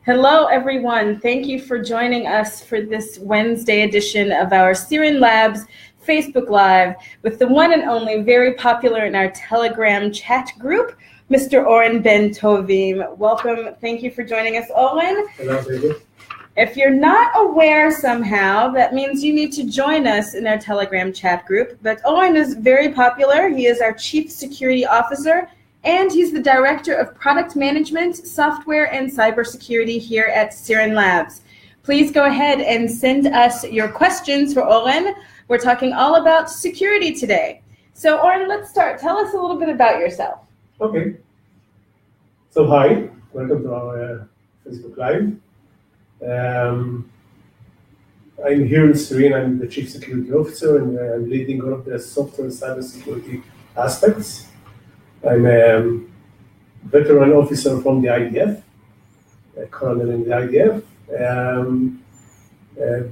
Hello, everyone. Thank you for joining us for this Wednesday edition of our SIRIN Labs Facebook Live with the one and only, very popular in our Telegram chat group, Mr. Oren Ben Tovim. Welcome. Thank you for joining us, Oren. Hello, David. If you're not aware somehow, that means you need to join us in our Telegram chat group. But Oren is very popular. He is our Chief Security Officer, and he's the Director of Product Management, Software, and Cybersecurity here at SIRIN Labs. Please go ahead and send us your questions for Oren. We're talking all about security today. So Oren, let's start. Tell us a little bit about yourself. Okay. So hi, welcome to our Facebook Live. I'm here in SRM. I'm the Chief Security Officer, and I'm leading all of the software and cybersecurity aspects. I'm a veteran officer from the IDF, a colonel in the IDF.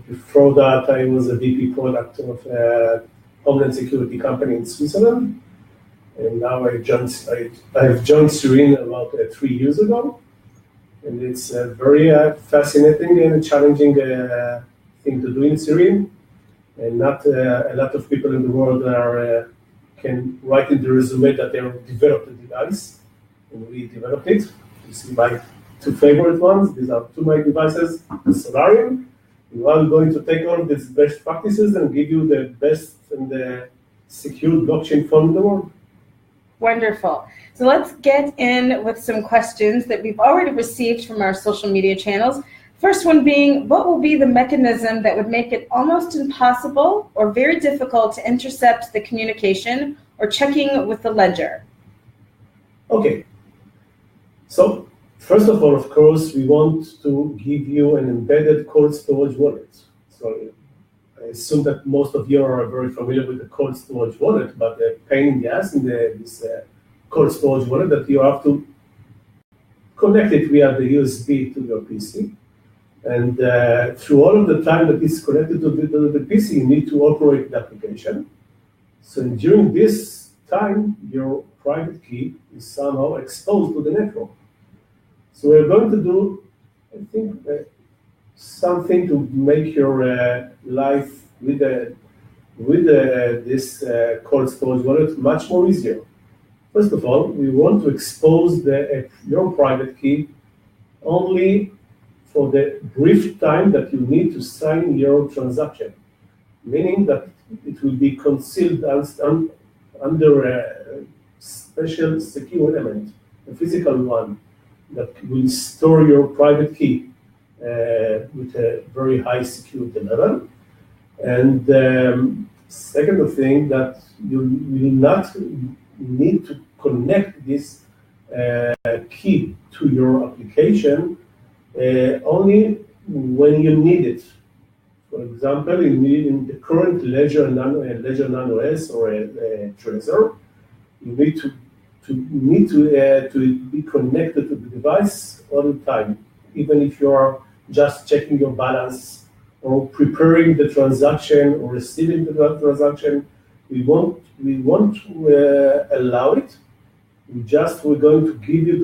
Before that, I was a VP product of a Homeland Security company in Switzerland. And now I have joined SRM about 3 years ago. And it's a very fascinating and challenging thing to do in SRM. And not a lot of people in the world can write in the resume that they have developed the device, and we developed it. You see my two favorite ones. These are two of my devices, SRM. And I'm going to take all of these best practices and give you the best and the secure blockchain phone in the world. Wonderful. So let's get in with some questions that we've already received from our social media channels. First one being, what will be the mechanism that would make it almost impossible or very difficult to intercept the communication or checking with the ledger? Okay. So first of all, of course, we want to give you an embedded cold storage wallet. So I assume that most of you are very familiar with the cold storage wallet, but the pain in the ass in this cold storage wallet that you have to connect it via the USB to your PC. And through all of the time that it's connected to the PC, you need to operate the application. So during this time, your private key is somehow exposed to the network. So we're going to do, I think, something to make your life with this cold storage wallet much more easier. First of all, we want to expose your private key only for the brief time that you need to sign your transaction, meaning that it will be concealed under a special secure element, a physical one, that will store your private key with a very high security level. And second thing, that you will not need to connect this key to your application only when you need it. For example, in the current Ledger Nano S or a Trezor, you need to be connected to the device all the time, even if you are just checking your balance or preparing the transaction or receiving the transaction. We won't allow it. We're going to give you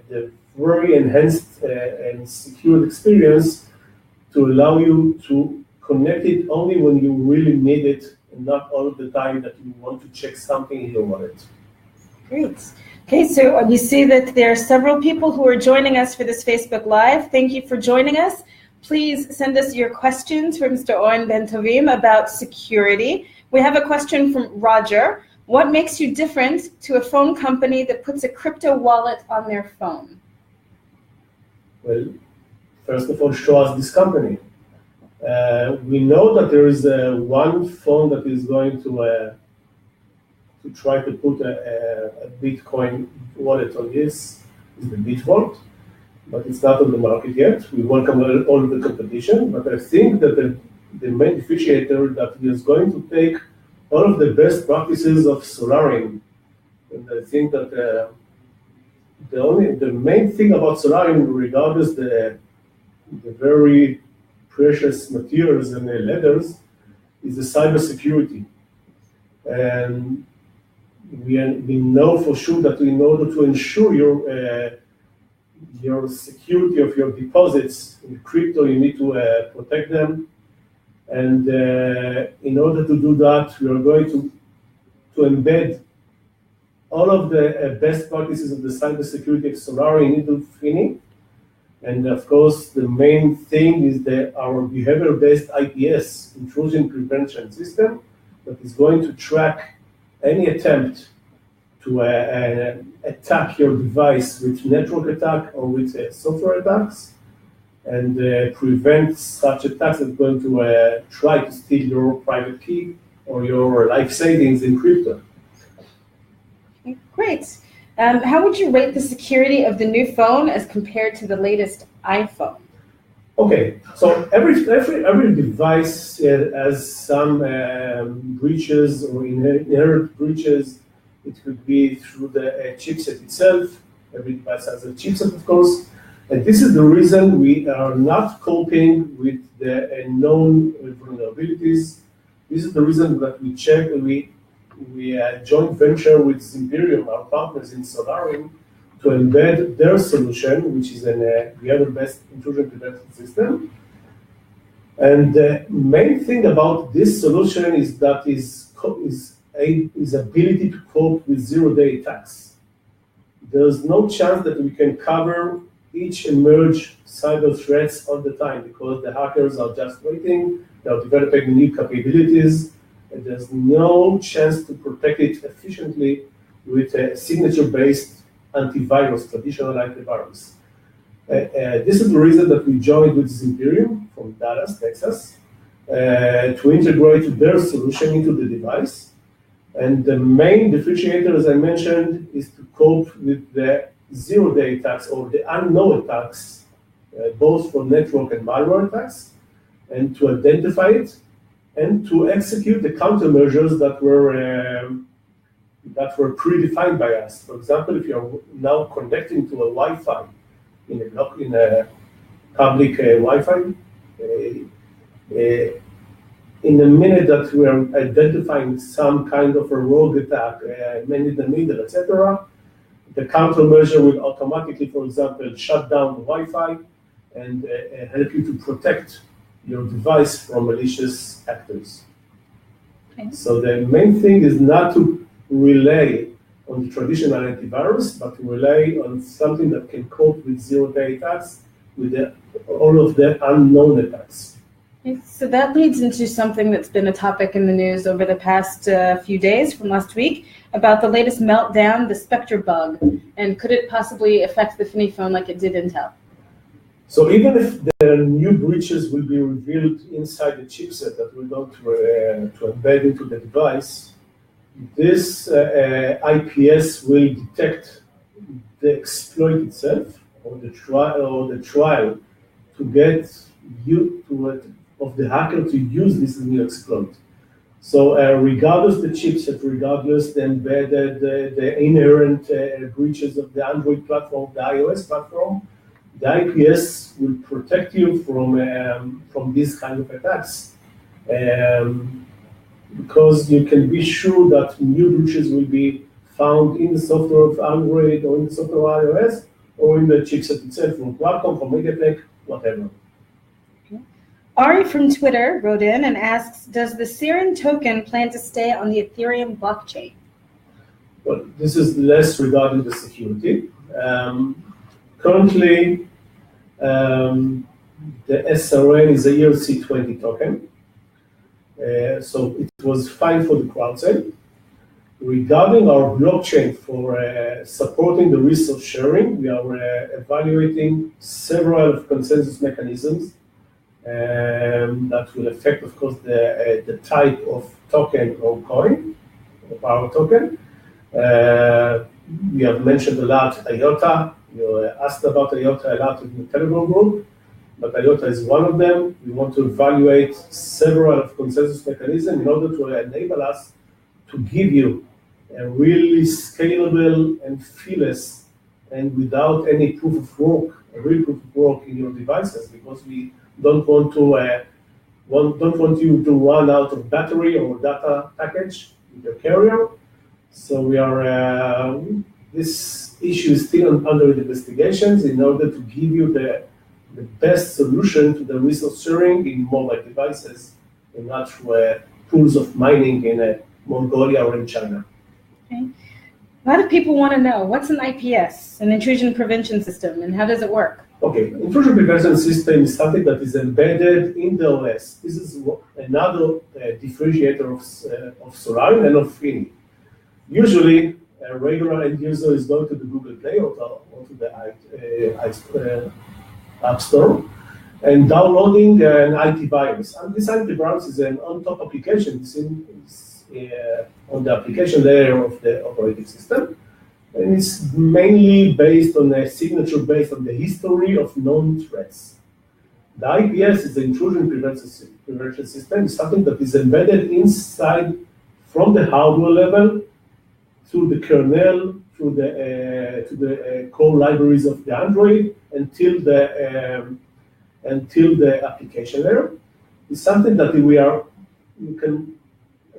the very enhanced and secure experience to allow you to connect it only when you really need it, and not all of the time that you want to check something in your wallet. Great. Okay, so we see that there are several people who are joining us for this Facebook Live. Thank you for joining us. Please send us your questions for Mr. Oren Ben Tovim about security. We have a question from Roger. What makes you different to a phone company that puts a crypto wallet on their phone? Well, first of all, show us this company. We know that there is one phone that is going to try to put a Bitcoin wallet on this, is the BitVault, but it's not on the market yet. We welcome all of the competition, but I think that the main differentiator that is going to take all of the best practices of SRM, and I think that the main thing about SRM, regardless the very precious materials and the leathers, is the cybersecurity. And we know for sure that in order to ensure your security of your deposits in crypto, you need to protect them. And in order to do that, we are going to embed all of the best practices of the cybersecurity of Solari into Fini. And of course, the main thing is our behavior-based IPS, intrusion prevention system, that is going to track any attempt to attack your device with network attack or with software attacks, and prevent such attacks that are going to try to steal your private key or your life savings in crypto. Great. How would you rate the security of the new phone as compared to the latest iPhone? Okay, so every device has some breaches or inherent breaches. It could be through the chipset itself. Every device has a chipset, of course. And this is the reason we are not coping with the known vulnerabilities. This is the reason that we check, we joint venture with Imperium, our partners in Solari, to embed their solution, which is the other best intrusion prevention system. And the main thing about this solution is that is ability to cope with zero-day attacks. There's no chance that we can cover each emerged cyber threats all the time, because the hackers are just waiting, they're developing new capabilities, and there's no chance to protect it efficiently with a signature-based antivirus, traditional antivirus. This is the reason that we joined with Imperium from Dallas, Texas, to integrate their solution into the device. And the main differentiator, as I mentioned, is to cope with the zero-day attacks or the unknown attacks, both for network and malware attacks, and to identify it and to execute the countermeasures that were predefined by us. For example, if you're now connecting to a Wi-Fi in a public Wi-Fi, in the minute that we are identifying some kind of a rogue attack, man in the middle, etc., the countermeasure will automatically, for example, shut down the Wi-Fi and help you to protect your device from malicious actors. Okay. So the main thing is not to rely on the traditional antivirus, but to rely on something that can cope with zero-day attacks, with all of the unknown attacks. So that leads into something that's been a topic in the news over the past few days from last week about the latest meltdown, the Spectre bug, and could it possibly affect the Fini phone like it did Intel? So even if the new breaches will be revealed inside the chipset that we're going to embed into the device, this IPS will detect the exploit itself or the trial to get you of the hacker to use this new exploit. So regardless the chipset, regardless the embedded, the inherent breaches of the Android platform, the iOS platform, the IPS will protect you from these kind of attacks, because you can be sure that new breaches will be found in the software of Android or in the software of iOS or in the chipset itself, from Qualcomm, from MediaTek, whatever. Ari from Twitter wrote in and asks, does the SIRIN token plan to stay on the Ethereum blockchain? Well, this is less regarding the security. Currently, the SRM is a ERC20 token. So it was fine for the crowd sale. Regarding our blockchain for supporting the resource sharing, we are evaluating several consensus mechanisms that will affect, of course, the type of token or coin, of our token. We have mentioned a lot IOTA. You asked about IOTA a lot in the Telegram group, but IOTA is one of them. We want to evaluate several consensus mechanisms in order to enable us to give you a really scalable and feeless and without any proof of work, a real proof of work in your devices, because we don't want you to run out of battery or data package with your carrier. So we are this issue is still under investigations in order to give you the best solution to the resource sharing in mobile devices and not through pools of mining in Mongolia or in China. Okay. A lot of people want to know, what's an IPS, an intrusion prevention system, and how does it work? Okay, intrusion prevention system is something that is embedded in the OS. This is another differentiator of SIRIN and of SCM. Usually, a regular end user is going to the Google Play or to the App Store and downloading an antivirus. And this antivirus is an on-top application. It's on the application layer of the operating system. And it's mainly based on a signature based on the history of known threats. The IPS is the intrusion prevention system. It's something that is embedded inside from the hardware level to the kernel, to the core libraries of the Android until the application layer. It's something that you can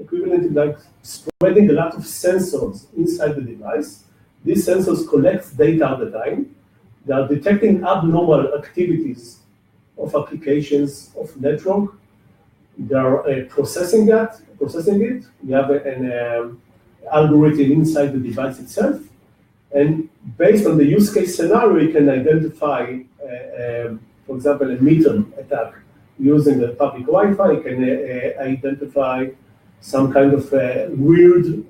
equivalent to like spreading a lot of sensors inside the device. These sensors collect data all the time. They are detecting abnormal activities of applications of network. They are processing it. We have an algorithm inside the device itself. And based on the use case scenario, you can identify, for example, a meter attack using the public Wi-Fi. You can identify some kind of weird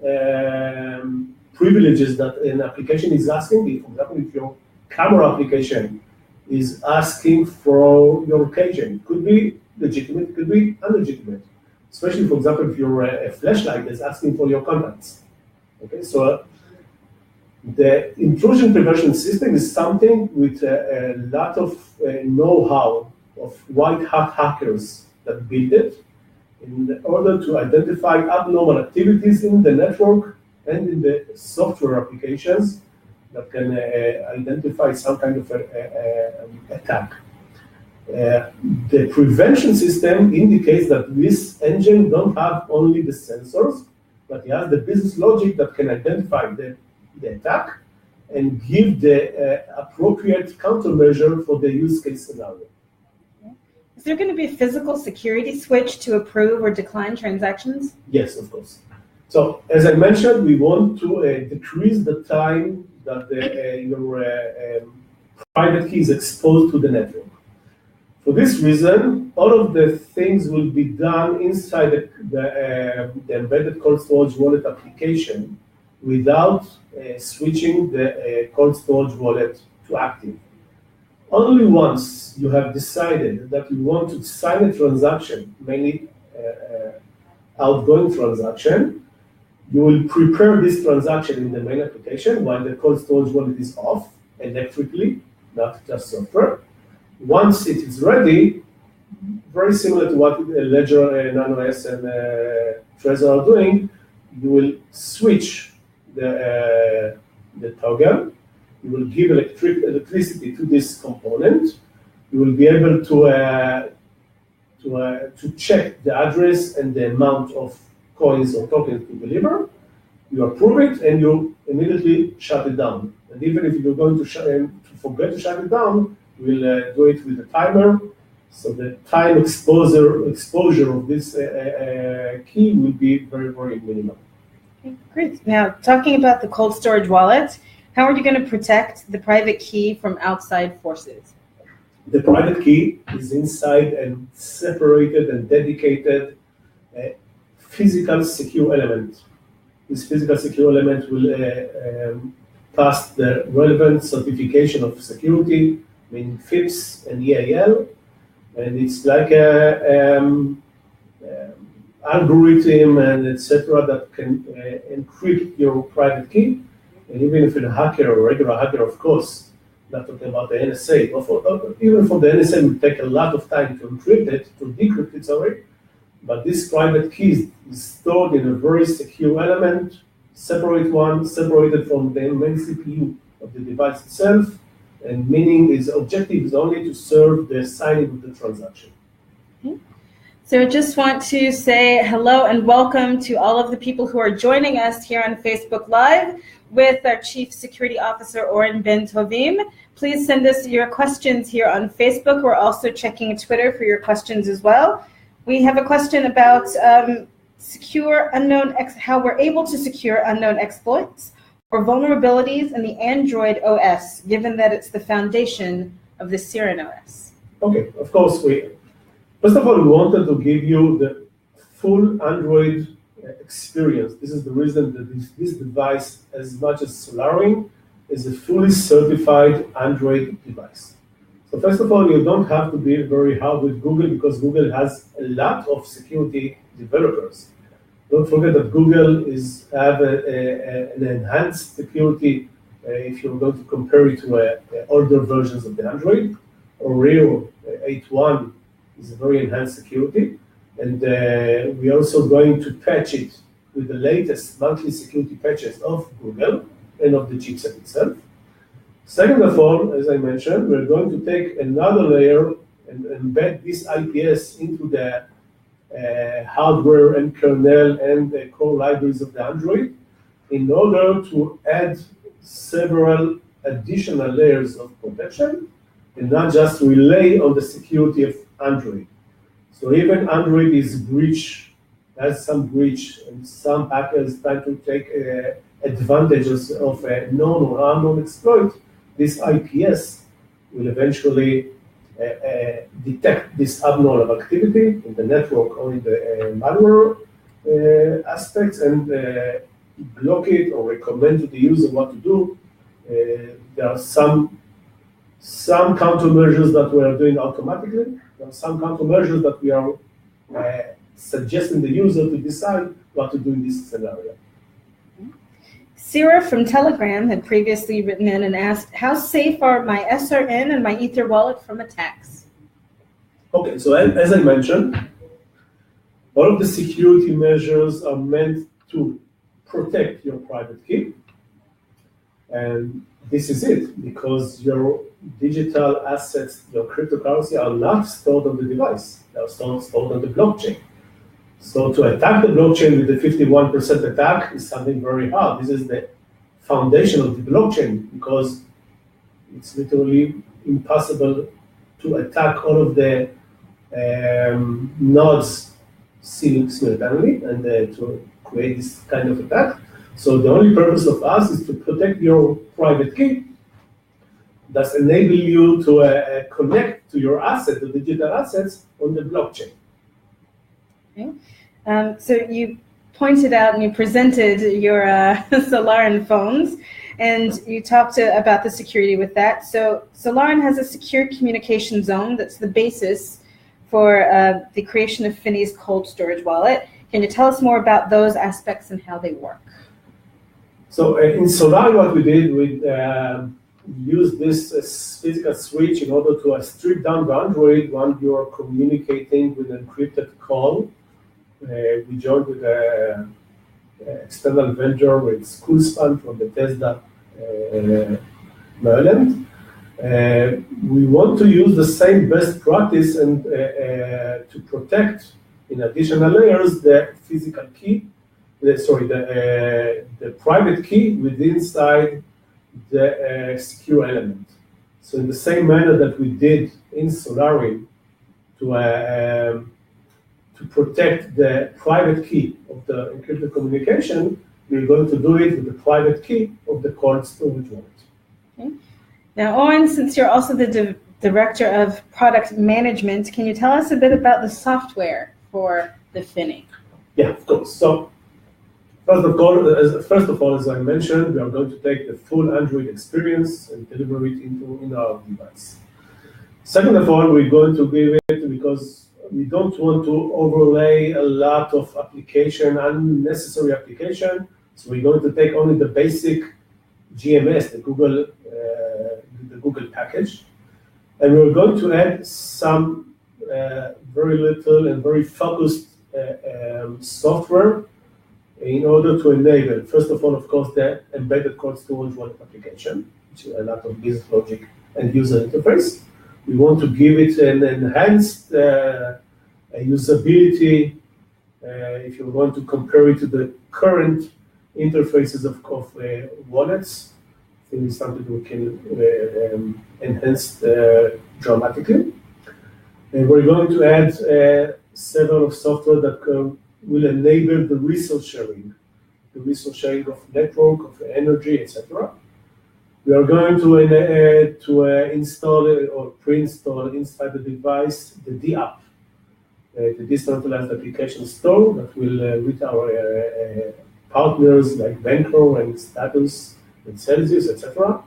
privileges that an application is asking. For example, if your camera application is asking for your location, it could be legitimate, it could be illegitimate. Especially, for example, if your a flashlight is asking for your contacts. Okay, so the intrusion prevention system is something with a lot of know-how of white hat hackers that build it in order to identify abnormal activities in the network and in the software applications that can identify some kind of attack. The prevention system indicates that this engine don't have only the sensors, but it has the business logic that can identify the attack and give the appropriate countermeasure for the use case scenario. Is there going to be a physical security switch to approve or decline transactions? Yes, of course. So, as I mentioned, we want to decrease the time that your private key is exposed to the network. For this reason, all of the things will be done inside the embedded cold storage wallet application without switching the cold storage wallet to active. Only once you have decided that you want to sign a transaction, mainly outgoing transaction, you will prepare this transaction in the main application while the cold storage wallet is off electrically, not just software. Once it is ready, very similar to what Ledger, NanoS, and Trezor are doing, you will switch the toggle. You will give electricity to this component. You will be able to check the address and the amount of coins or tokens to deliver. You approve it, and you immediately shut it down. And even if you're going to forget to shut it down, we'll do it with a timer. So the time exposure of this key will be very, very minimal. Okay, great. Now, talking about the cold storage wallet, how are you going to protect the private key from outside forces? The private key is inside a separated and dedicated physical secure element. This physical secure element will pass the relevant certification of security, meaning FIPS and EAL, and it's like a algorithm and etc. that can encrypt your private key. And even if you're a hacker or a regular hacker, of course, not talking about the NSA, even for the NSA, it will take a lot of time to encrypt it, to decrypt it, sorry. But this private key is stored in a very secure element, separated from the main CPU of the device itself, and meaning its objective is only to serve the signing of the transaction. Okay. So I just want to say hello and welcome to all of the people who are joining us here on Facebook Live. with our Chief Security Officer, Oren Ben Tovim. Please send us your questions here on Facebook. We're also checking Twitter for your questions as well. We have a question about how we're able to secure unknown exploits or vulnerabilities in the Android OS, given that it's the foundation of the SIRIN OS. Okay, of course, first of all, we wanted to give you the full Android experience. This is the reason that this device, as much as SolarWinds, is a fully certified Android device. So first of all, you don't have to be very hard with Google because Google has a lot of security developers. Don't forget that Google have an enhanced security if you're going to compare it to older versions of the Android. Oreo 8.1 is a very enhanced security. And we're also going to patch it with the latest monthly security patches of Google and of the chipset itself. Second of all, as I mentioned, we're going to take another layer and embed this IPS into the hardware and kernel and the core libraries of the Android in order to add several additional layers of protection and not just rely on the security of Android. So even Android has some breach, and some hackers try to take advantages of a known or unknown exploit. This IPS will eventually detect this abnormal activity in the network or in the malware aspects and block it or recommend to the user what to do. There are some countermeasures that we are doing automatically. There are some countermeasures that we are suggesting the user to decide what to do in this scenario. Sarah from Telegram had previously written in and asked, how safe are my SRM and my Ether wallet from attacks? Okay, so as I mentioned, all of the security measures are meant to protect your private key. And this is it, because your digital assets, your cryptocurrency, are not stored on the device. They are stored on the blockchain. So to attack the blockchain with the 51% attack is something very hard. This is the foundation of the blockchain, because it's literally impossible to attack all of the nodes simultaneously and to create this kind of attack. So the only purpose of us is to protect your private key, thus enable you to connect to your asset, the digital assets, on the blockchain. Okay. So you pointed out and you presented your SolarWinds phones, and you talked about the security with that. So SolarWinds has a secure communication zone that's the basis for the creation of Finney's cold storage wallet. Can you tell us more about those aspects and how they work? So in SolarWinds, what we did, we used this physical switch in order to strip down the Android when you're communicating with an encrypted call. We joined with an external vendor with Schoolspan from Bethesda, Maryland. We want to use the same best practice and to protect, in additional layers, the physical key, the private key within inside the secure element. So in the same manner that we did in SolarWinds to protect the private key of the encrypted communication, we're going to do it with the private key of the cold storage wallet. Okay. Now, Oren, since you're also the Director of Product Management, can you tell us a bit about the software for the Finney? Yeah, of course. So first of all, as I mentioned, we are going to take the full Android experience and deliver it in our device. Second of all, we're going to give it, because we don't want to overlay a lot of unnecessary application. So we're going to take only the basic GMS, the Google package, and we're going to add some very little and very focused software in order to enable, first of all, of course, the embedded cold storage wallet application, which is a lot of business logic and user interface. We want to give it an enhanced usability. If you want to compare it to the current interfaces of wallets. I think it's something we can enhance dramatically. And we're going to add several of software that will enable the resource sharing of network, of energy, etc. We are going to install or pre-install inside the device the DApp, the decentralized application store that will with our partners like Banker and Status and Celsius, etc.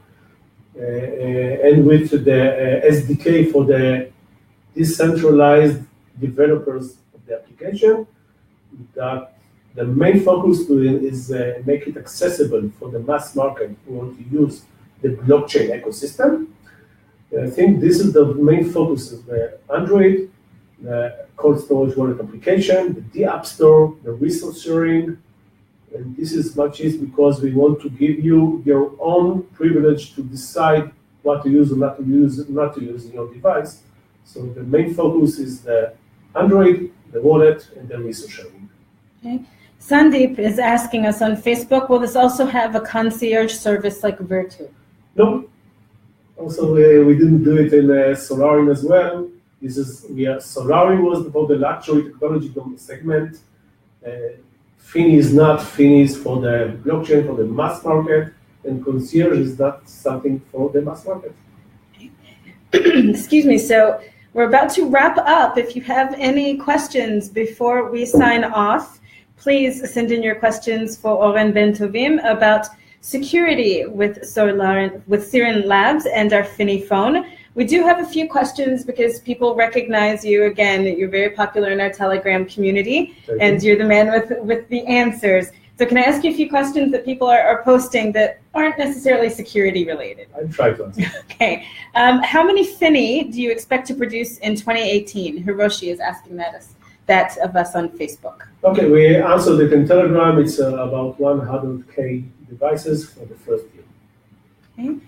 And with the SDK for the decentralized developers of the application, that the main focus to it is make it accessible for the mass market who want to use the blockchain ecosystem. And I think this is the main focus of the Android, the cold storage wallet application, the App Store, the resource sharing. And this is much easier because we want to give you your own privilege to decide what to use or not to use in your device. So the main focus is the Android, the wallet, and the resource sharing. Okay. Sandeep is asking us on Facebook, will this also have a concierge service like Virtu? No. Also, we didn't do it in SolARIN as well. SolARIN was about the luxury technology segment. Fini is not. Fini is for the blockchain, for the mass market, and concierge is not something for the mass market. Excuse me. So we're about to wrap up. If you have any questions before we sign off, please send in your questions for Oren Ben Tovim about security with SIRIN Labs and our Fini phone. We do have a few questions because people recognize you. Again, you're very popular in our Telegram community, and you're the man with the answers. So can I ask you a few questions that people are posting that aren't necessarily security related? I'll try to answer. Okay. How many Fini do you expect to produce in 2018? Hiroshi is asking that of us on Facebook. Okay, we answered it in Telegram. It's about 100K devices for the first year. Okay.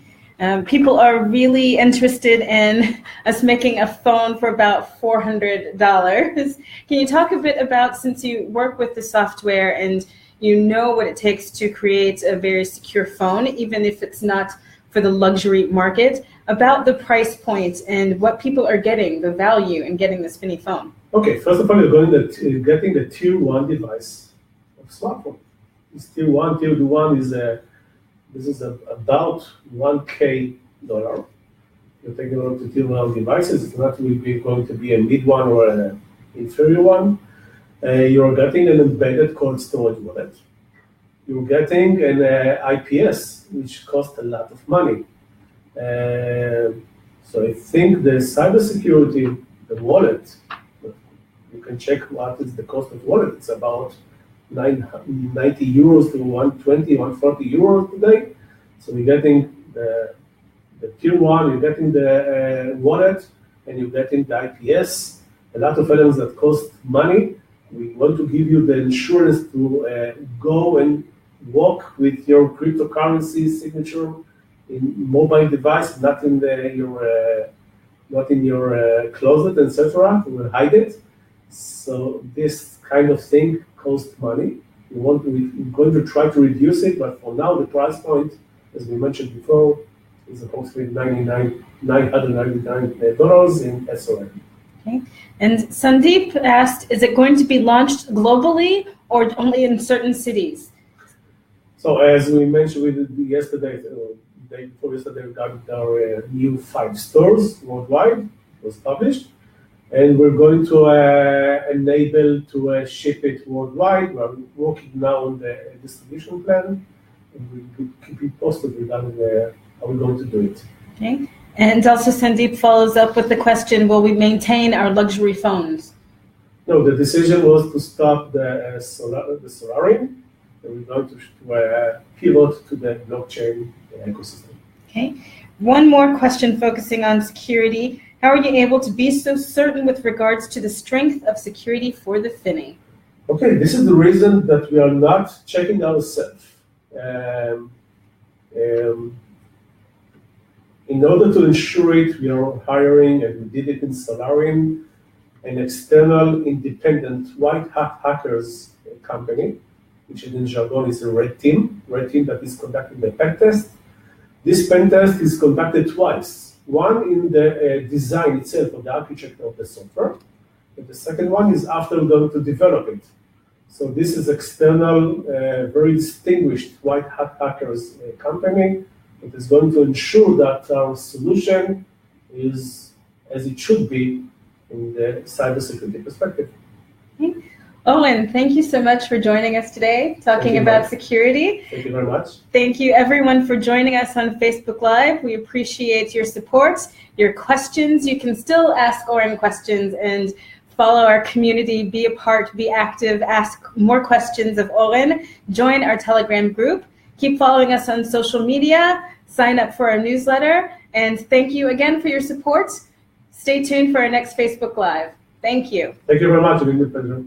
People are really interested in us making a phone for about $400. Can you talk a bit about, since you work with the software and you know what it takes to create a very secure phone, even if it's not for the luxury market, about the price point and what people are getting, the value in getting this Fini phone? Okay, first of all, you're getting the tier 1 device of smartphone. This tier 1 is this is about $1K. You're taking on to tier 1 devices. It's not really going to be a mid one or an inferior one. You're getting an embedded cold storage wallet. You're getting an IPS, which costs a lot of money. So I think the cybersecurity, the wallet, you can check what is the cost of wallet. It's about 90 euros to 120, 140 euros today. So we're getting the tier 1, you're getting the wallet, and you're getting the IPS, a lot of elements that cost money. We want to give you the insurance to go and walk with your cryptocurrency signature in mobile device, not in your closet, etc. We will hide it. So this kind of thing costs money. We're going to try to reduce it, but for now the price point, as we mentioned before, is approximately $999 in SRM. Okay. And Sandeep asked, is it going to be launched globally or only in certain cities? So as we mentioned yesterday, the day before yesterday, we got our new 5 stores worldwide. It was published. And we're going to enable to ship it worldwide. We're working now on the distribution plan, and we'll keep you posted regarding how we're going to do it. Okay. And also Sandeep follows up with the question, will we maintain our luxury phones? No, the decision was to stop the SolARIN, and we're going to pivot to the blockchain ecosystem. Okay. One more question focusing on security. How are you able to be so certain with regards to the strength of security for the Fini? Okay, this is the reason that we are not checking ourselves. In order to ensure it, we are hiring, and we did it in SolARIN, an external independent white hat hackers company which in jargon is a red team that is conducting the pen test. This pen test is conducted twice. One in the design itself of the architecture of the software, and the second one is after we're going to develop it. So this is external, very distinguished white hat hackers company that is going to ensure that our solution is as it should be in the cybersecurity perspective. Owen, thank you so much for joining us today, talking about security. Thank you very much. Thank you everyone for joining us on Facebook Live. We appreciate your support, your questions. You can still ask Oren questions and follow our community, be a part, be active, ask more questions of Oren, join our Telegram group, keep following us on social media, sign up for our newsletter, and thank you again for your support. Stay tuned for our next Facebook Live. Thank you. Thank you very much. It's been a pleasure.